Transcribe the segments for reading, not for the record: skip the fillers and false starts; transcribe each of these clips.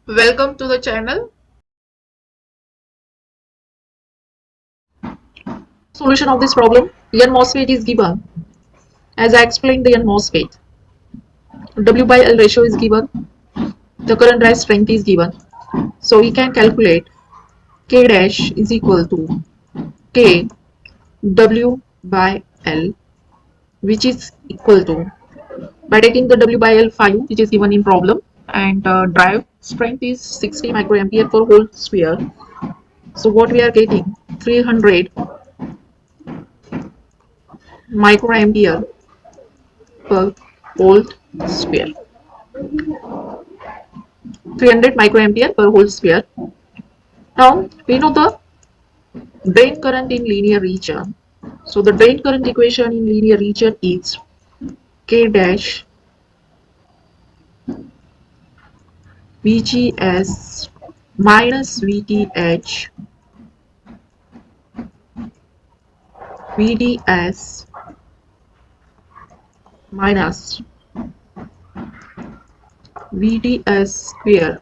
Welcome to the channel. Solution of this problem. e-mosfet is given. As I explained the e-mosfet, W by L ratio is given. The current drive strength is given. So we can calculate K dash is equal to K W by L, which is equal to, by taking the W by L value which is given in problem, and drive strength is 60 microampere per whole sphere. So what we are getting, 300 microampere per volt sphere. 300 microampere per whole sphere. Now we know the drain current in linear region. So the drain current equation in linear region is K dash VGS minus VTH VDS minus VDS square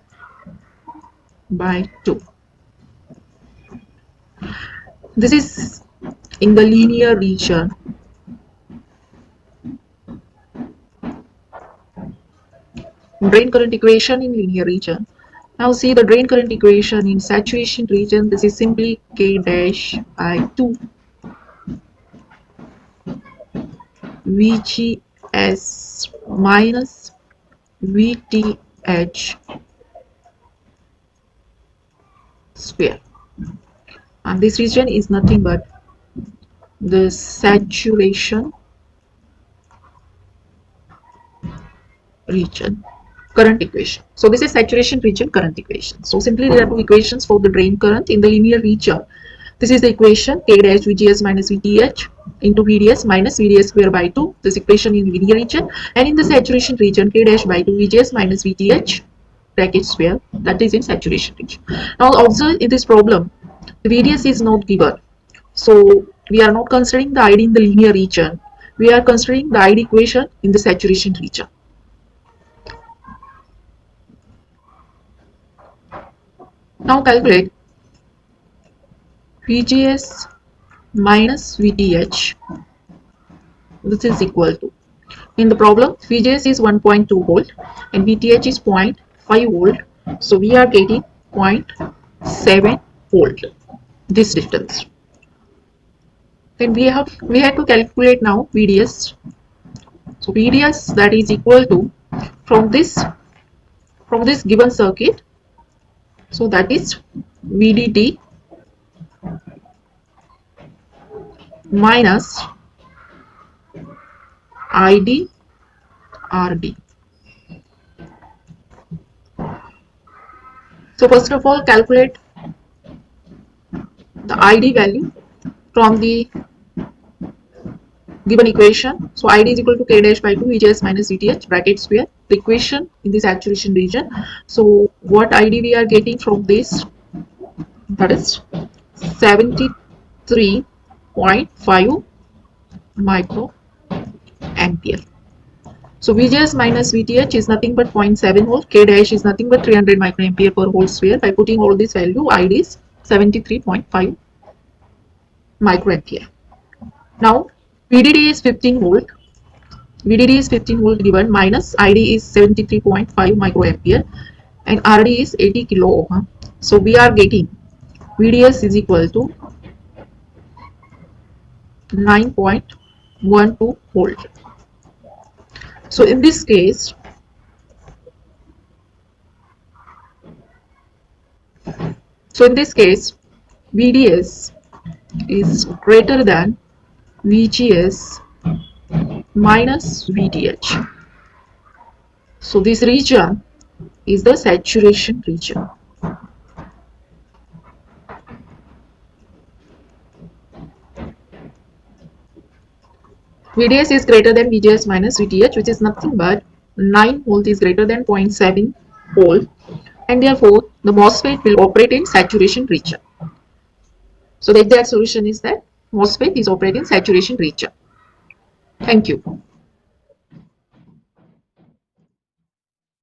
by 2. This is in the linear region. Drain current equation in linear region. Now see the drain current equation in saturation region. This is simply K dash by 2 VGS minus VTH square, and this region is nothing but the saturation region current equation. So this is saturation region current equation. So simply there are two equations for the drain current in the linear region. This is the equation K dash VGS minus VTH into VDS minus VDS square by 2. This equation in linear region, and in the saturation region K dash by 2 VGS minus VTH bracket square, that is in saturation region. Now observe in this problem the VDS is not given, so we are not considering the ID in the linear region. We are considering the ID equation in the saturation region. Now calculate VGS minus VTH. This is equal to, in the problem VGS is 1.2 volt and VTH is 0.5 volt. So we are getting 0.7 volt, this difference. Then we had to calculate now VDS. So VDS, that is equal to, from this given circuit, so that is VDD minus ID RD. So first of all calculate the ID value from the given equation. So ID is equal to K dash by 2 VGS minus VTH bracket square, the equation in the saturation region. So what ID we are getting from this, that is 73.5 microampere. So VGS minus VTH is nothing but 0.7 volt. K dash is nothing but 300 microampere per whole sphere. By putting all this value, ID is 73.5 microampere. Now VDD is 15 volt. VDD is 15 volt given, minus ID is 73.5 microampere and RD is 80 kilo ohm. So we are getting VDS is equal to 9.12 volt. So in this case, VDS is greater than VGS minus VTH. So this region is the saturation region. VDS is greater than VGS minus VTH, which is nothing but 9 volt is greater than 0.7 volt, and therefore the MOSFET will operate in saturation region. So the exact solution is that MOSFET is operating in saturation region. Thank you.